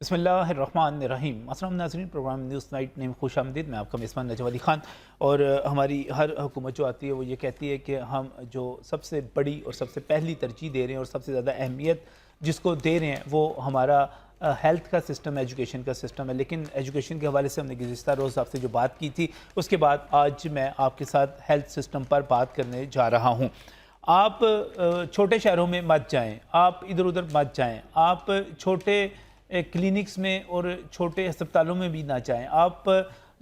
बिस्मिल्लाहिर्रहमानिर्रहीम। अस्सलाम नाज़रीन, प्रोग्राम न्यूज़ नाइट में खुश आमदीद। मैं आपका मेज़बान नजम अली ख़ान। और हमारी हर हुकूमत जो आती है वो ये कहती है कि हम जो सबसे बड़ी और सबसे पहली तरजीह दे रहे हैं और सबसे ज़्यादा अहमियत जिसको दे रहे हैं वो हमारा हेल्थ का सिस्टम है, एजुकेशन का सिस्टम है। लेकिन एजुकेशन के हवाले से हमने गुज़िश्ता रोज़ आपसे जो बात की थी उसके बाद आज मैं आपके साथ हेल्थ सिस्टम पर बात करने जा रहा हूँ। आप छोटे शहरों में मत जाएं, आप इधर उधर मत जाएं, आप छोटे क्लिनिक्स में और छोटे अस्पतालों में भी ना जाएं। आप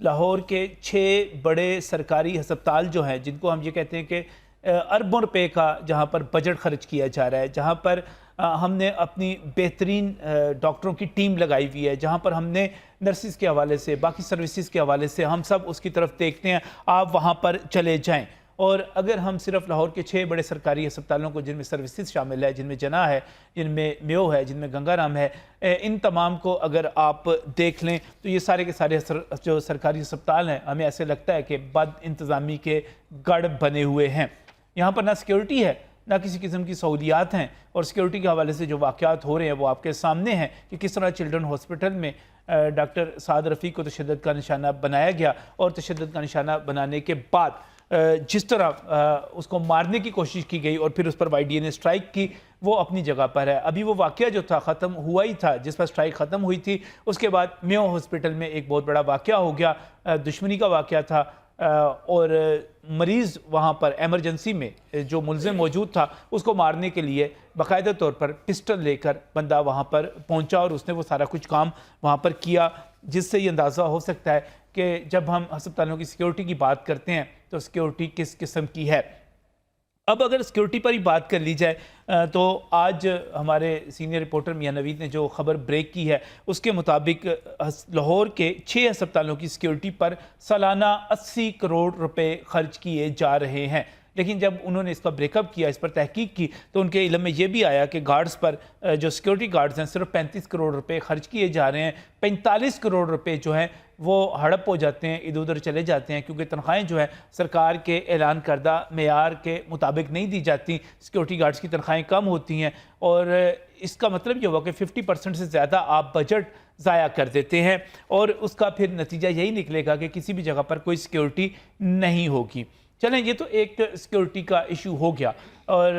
लाहौर के 6 बड़े सरकारी अस्पताल जो हैं, जिनको हम ये कहते हैं कि अरबों रुपए का जहाँ पर बजट खर्च किया जा रहा है, जहाँ पर हमने अपनी बेहतरीन डॉक्टरों की टीम लगाई हुई है, जहाँ पर हमने नर्सिस के हवाले से, बाकी सर्विसेज के हवाले से हम सब उसकी तरफ देखते हैं, आप वहाँ पर चले जाएँ। और अगर हम सिर्फ लाहौर के 6 बड़े सरकारी अस्पतालों को, जिनमें सर्विसेज शामिल है, जिनमें जना है, जिनमें मेयो है, जिनमें गंगाराम है, इन तमाम को अगर आप देख लें तो ये सारे के सारे जो सरकारी अस्पताल हैं, हमें ऐसे लगता है कि बद इंतज़ामी के गढ़ बने हुए हैं। यहाँ पर ना सिक्योरिटी है, ना किसी किस्म की सहूलियात हैं। और सिक्योरिटी के हवाले से जो वाक़यात हो रहे हैं वो आपके सामने हैं कि किस तरह चिल्ड्रन हॉस्पिटल में डॉक्टर साद रफ़ी को तशद्दुद का निशाना बनाया गया, और तशद्दुद का निशाना बनाने के बाद जिस तरह उसको मारने की कोशिश की गई और फिर उस पर YDA ने स्ट्राइक की, वो अपनी जगह पर है। अभी वो वाक़या जो था ख़त्म हुआ ही था, जिस पर स्ट्राइक ख़त्म हुई थी, उसके बाद मेयो हॉस्पिटल में एक बहुत बड़ा वाक़या हो गया, दुश्मनी का वाक़या था। और मरीज़ वहाँ पर एमरजेंसी में जो मुलज़िम मौजूद था उसको मारने के लिए बाकायदा तौर पर पिस्टल लेकर बंदा वहाँ पर पहुँचा और उसने वो सारा कुछ काम वहाँ पर किया, जिससे ये अंदाज़ा हो सकता है कि जब हम अस्पतालों की सिक्योरिटी की बात करते हैं तो सिक्योरिटी किस किस्म की है। अब अगर सिक्योरिटी पर ही बात कर ली जाए तो आज हमारे सीनियर रिपोर्टर मियां नवीद ने जो खबर ब्रेक की है उसके मुताबिक लाहौर के 6 अस्पतालों की सिक्योरिटी पर सालाना 80 करोड़ रुपए खर्च किए जा रहे हैं। लेकिन जब उन्होंने इसका ब्रेकअप किया, इस पर तहकीक की, तो उनके इल्म में ये भी आया कि गार्ड्स पर, जो सिक्योरिटी गार्ड्स हैं, सिर्फ 35 करोड़ रुपए खर्च किए जा रहे हैं। 45 करोड़ रुपए जो हैं वो हड़प हो जाते हैं, इधर उधर चले जाते हैं, क्योंकि तनख्वाहें जो है सरकार के ऐलान करदा मेयार के मुताबिक नहीं दी जाती। सिक्योरिटी गार्ड्स की तनख्वाहें कम होती हैं और इसका मतलब ये हुआ कि 50% से ज़्यादा आप बजट ज़ाया कर देते हैं और उसका फिर नतीजा यही निकलेगा कि किसी भी जगह पर कोई सिक्योरिटी नहीं होगी। चलें, ये तो एक सिक्योरिटी का इशू हो गया। और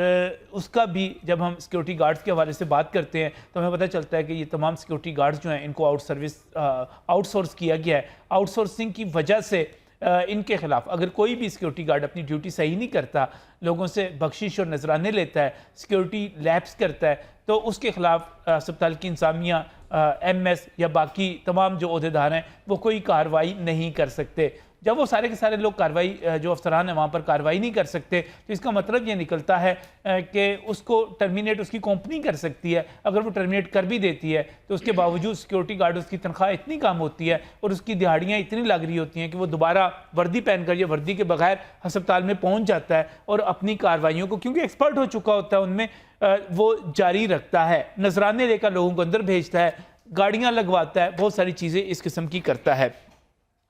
उसका भी जब हम सिक्योरिटी गार्ड्स के हवाले से बात करते हैं तो हमें पता चलता है कि ये तमाम सिक्योरिटी गार्ड्स जो हैं इनको आउटसोर्स किया गया है। आउटसोर्सिंग की वजह से इनके खिलाफ अगर कोई भी सिक्योरिटी गार्ड अपनी ड्यूटी सही नहीं करता, लोगों से बख्शिश और नजराने लेता है, सिक्योरिटी लैप्स करता है, तो उसके खिलाफ अस्पताल की इंतजामिया, MS या बाकी तमाम जो ओहदेदार हैं वो कोई कार्रवाई नहीं कर सकते। जब वो सारे के सारे लोग कार्रवाई, जो अफसरान हैं वहाँ पर कार्रवाई नहीं कर सकते, तो इसका मतलब ये निकलता है कि उसको टर्मिनेट उसकी कंपनी कर सकती है। अगर वो टर्मिनेट कर भी देती है तो उसके बावजूद सिक्योरिटी गार्ड, उसकी तनख्वाह इतनी कम होती है और उसकी दिहाड़ियाँ इतनी लग रही होती हैं कि वो दोबारा वर्दी पहनकर या वर्दी के बगैर अस्पताल में पहुँच जाता है और अपनी कार्रवाइयों को, क्योंकि एक्सपर्ट हो चुका होता है उनमें, वो जारी रखता है, नजराने लेकर लोगों को अंदर भेजता है, गाड़ियाँ लगवाता है, बहुत सारी चीज़ें इस किस्म की करता है।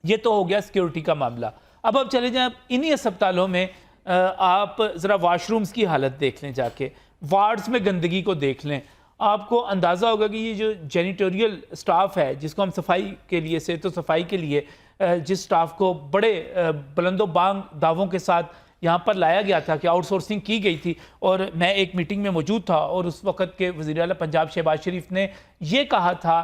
ये तो हो गया सिक्योरिटी का मामला। अब चले जाएं इन्हीं अस्पतालों में, आप ज़रा वाशरूम्स की हालत देख लें, जाके वार्ड्स में गंदगी को देख लें, आपको अंदाज़ा होगा कि ये जो जेनिटोरियल स्टाफ है, जिसको हम सफाई के लिए, सेहत सफाई के लिए जिस स्टाफ को बड़े बुलंदो बांग दावों के साथ यहाँ पर लाया गया था कि आउटसोर्सिंग की गई थी, और मैं एक मीटिंग में मौजूद था और उस वक़्त के वज़ीर आला पंजाब शहबाज शरीफ ने ये कहा था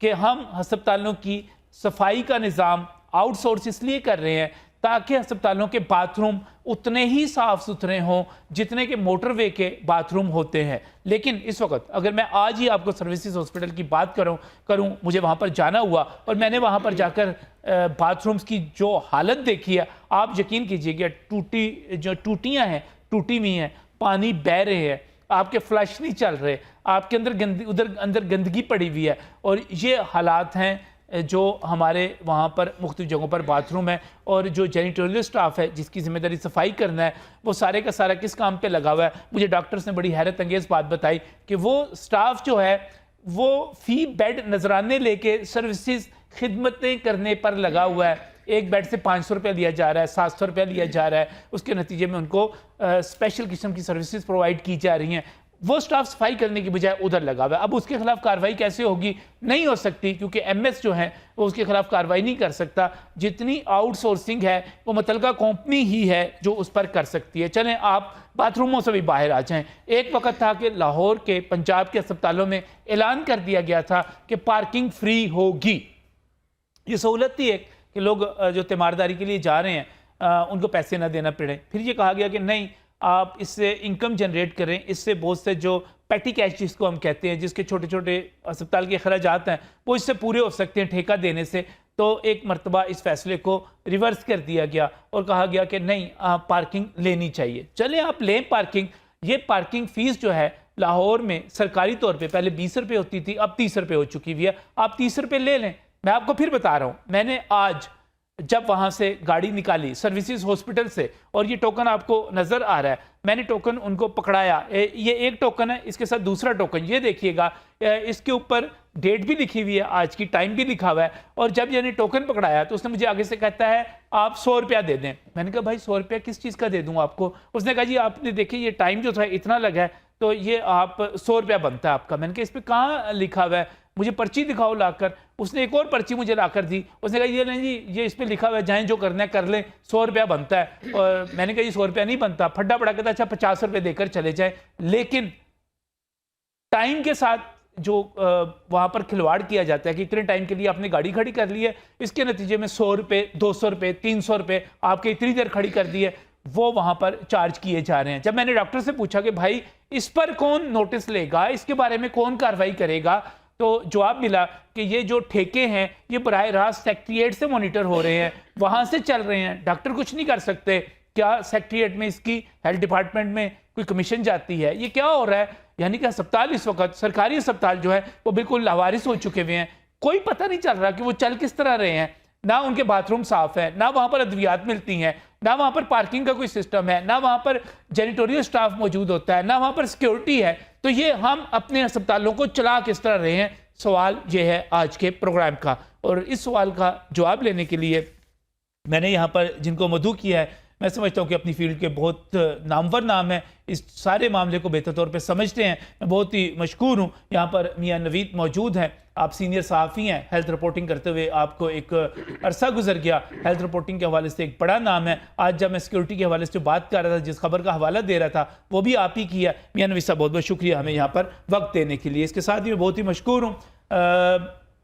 कि हम अस्पतालों की सफाई का निज़ाम आउटसोर्स इसलिए कर रहे हैं ताकि अस्पतालों के बाथरूम उतने ही साफ़ सुथरे हों जितने के मोटरवे के बाथरूम होते हैं। लेकिन इस वक्त अगर मैं आज ही आपको सर्विसेज हॉस्पिटल की बात करूं, मुझे वहाँ पर जाना हुआ और मैंने वहाँ पर जाकर बाथरूम्स की जो हालत देखी है, आप यकीन कीजिएगा, टूटियाँ हैं, टूटी हुई हैं, पानी बह रहे हैं, आपके फ्लश नहीं चल रहे, आपके अंदर गंदगी पड़ी हुई है। और ये हालात हैं जो हमारे वहाँ पर मुख्तलिफ जगहों पर बाथरूम है, और जो जेनिटोरियल स्टाफ है जिसकी जिम्मेदारी सफाई करना है, वो सारे का सारा किस काम पे लगा हुआ है। मुझे डॉक्टर्स ने बड़ी हैरत अंगेज़ बात बताई कि वो स्टाफ जो है वो फी बेड नजराने लेके सर्विसेज खिदमतें करने पर लगा हुआ है। एक बेड से 500 रुपया लिया जा रहा है, 700 रुपया लिया जा रहा है, उसके नतीजे में उनको स्पेशल किस्म की सर्विसेज प्रोवाइड की जा रही हैं। वो स्टाफ सफाई करने की बजाय उधर लगा हुआ है। अब उसके खिलाफ कार्रवाई कैसे होगी? नहीं हो सकती, क्योंकि एमएस जो है वो उसके खिलाफ कार्रवाई नहीं कर सकता। जितनी आउटसोर्सिंग है वो मुतलका कंपनी ही है जो उस पर कर सकती है। चलें आप बाथरूमों से भी बाहर आ जाएं। एक वक्त था कि लाहौर के, पंजाब के अस्पतालों में ऐलान कर दिया गया था कि पार्किंग फ्री होगी। ये सहूलत थी एक कि लोग जो तीमारदारी के लिए जा रहे हैं उनको पैसे ना देना पड़े। फिर ये कहा गया कि नहीं, आप इससे इनकम जनरेट करें, इससे बहुत से जो पैटी कैश जिसको हम कहते हैं, जिसके छोटे छोटे अस्पताल के अखराजात हैं वो इससे पूरे हो सकते हैं ठेका देने से। तो एक मरतबा इस फैसले को रिवर्स कर दिया गया और कहा गया कि नहीं, आप पार्किंग लेनी चाहिए। चले आप लें पार्किंग। ये पार्किंग फ़ीस जो है लाहौर में सरकारी तौर पे पहले 20 रुपये होती थी, अब 30 रुपये हो चुकी हुई है। आप 30 रुपये ले लें। मैं आपको फिर बता रहा हूँ, मैंने आज जब वहाँ से गाड़ी निकाली सर्विसेज हॉस्पिटल से, और ये टोकन आपको नज़र आ रहा है, मैंने टोकन उनको पकड़ाया। ये एक टोकन है, इसके साथ दूसरा टोकन, ये देखिएगा इसके ऊपर डेट भी लिखी हुई है, आज की टाइम भी लिखा हुआ है। और जब यानी टोकन पकड़ाया तो उसने मुझे आगे से कहता है आप 100 रुपया दे दें। मैंने कहा भाई 100 रुपया किस चीज़ का दे दूँ आपको? उसने कहा जी आपने देखिए ये टाइम जो था इतना लगा है, तो ये आप 100 रुपया बनता है आपका। मैंने कहा इस पर कहाँ लिखा हुआ है, मुझे पर्ची दिखाओ लाकर। उसने एक और पर्ची मुझे लाकर दी। उसने कहा ये नहीं जी, ये इस पे लिखा हुआ है, जाएं जो करना है कर लें, 100 रुपया बनता है। और मैंने कहा ये 100 रुपया नहीं बनता। फड्डा पड़ा कहता अच्छा 50 रुपये देकर चले जाए। लेकिन टाइम के साथ जो वहाँ पर खिलवाड़ किया जाता है कि इतने टाइम के लिए आपने गाड़ी खड़ी कर ली है, इसके नतीजे में 100 रुपये, 200 रुपये, 300 रुपये आपके इतनी देर खड़ी कर दी है, वो वहाँ पर चार्ज किए जा रहे हैं। जब मैंने डॉक्टर से पूछा कि भाई इस पर कौन नोटिस लेगा, इसके बारे में कौन कार्रवाई करेगा, तो जवाब मिला कि ये जो ठेके हैं ये बराह रास्त सेक्रेटेरिएट से मॉनिटर हो रहे हैं, वहाँ से चल रहे हैं, डॉक्टर कुछ नहीं कर सकते। क्या सेक्रेटेरिएट में इसकी हेल्थ डिपार्टमेंट में कोई कमीशन जाती है? ये क्या हो रहा है? यानी कि अस्पताल इस वक्त, सरकारी अस्पताल जो है वो बिल्कुल लावारिस हो चुके हुए हैं। कोई पता नहीं चल रहा कि वो चल किस तरह रहे हैं। ना उनके बाथरूम साफ है, ना वहाँ पर अद्वियात मिलती हैं, ना वहाँ पर पार्किंग का कोई सिस्टम है, ना वहाँ पर जेनिटोरियल स्टाफ मौजूद होता है, ना वहाँ पर सिक्योरिटी है। तो ये हम अपने अस्पतालों को चला किस तरह रहे हैं? सवाल ये है आज के प्रोग्राम का। और इस सवाल का जवाब लेने के लिए मैंने यहाँ पर जिनको मदऊ किया है, मैं समझता हूँ कि अपनी फील्ड के बहुत नामवर नाम है, इस सारे मामले को बेहतर तौर पे समझते हैं। मैं बहुत ही मशकूर हूँ। यहाँ पर मियाँ नवीद मौजूद हैं, आप सीनियर सहाफ़ी हैं, हेल्थ रिपोर्टिंग करते हुए आपको एक अरसा गुजर गया। हेल्थ रिपोर्टिंग के हवाले से एक बड़ा नाम है। आज जब मैं सिक्योरिटी के हवाले से जो बात कर रहा था, जिस खबर का हवाला दे रहा था, वो भी आप ही किया। मियाँ नवीद साहब बहुत बहुत शुक्रिया हमें यहाँ पर वक्त देने के लिए। इसके साथ ही मैं बहुत ही मशकूर हूँ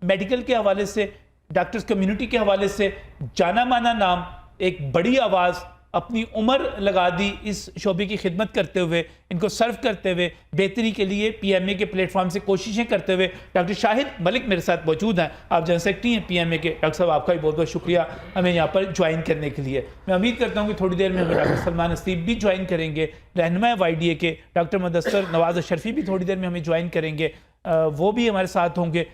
मेडिकल के हवाले से, डॉक्टर्स कम्युनिटी के हवाले से जाना माना नाम, एक बड़ी आवाज़, अपनी उम्र लगा दी इस शोबे की खिदमत करते हुए, इनको सर्व करते हुए, बेहतरी के लिए पीएमए के प्लेटफॉर्म से कोशिशें करते हुए। डॉक्टर शाहिद मलिक मेरे साथ मौजूद हैं, आप जनरल सेक्रेटरी हैं पीएमए के। डॉक्टर साहब आपका भी बहुत बहुत शुक्रिया हमें यहाँ पर ज्वाइन करने के लिए। मैं उम्मीद करता हूँ कि थोड़ी देर में हमें डॉक्टर सलमान हसीब भी ज्वाइन करेंगे, रहनुमा YDA के। डॉक्टर मुदस्सर नवाज अशरफी भी थोड़ी देर में हमें ज्वाइन करेंगे, वो भी हमारे साथ होंगे।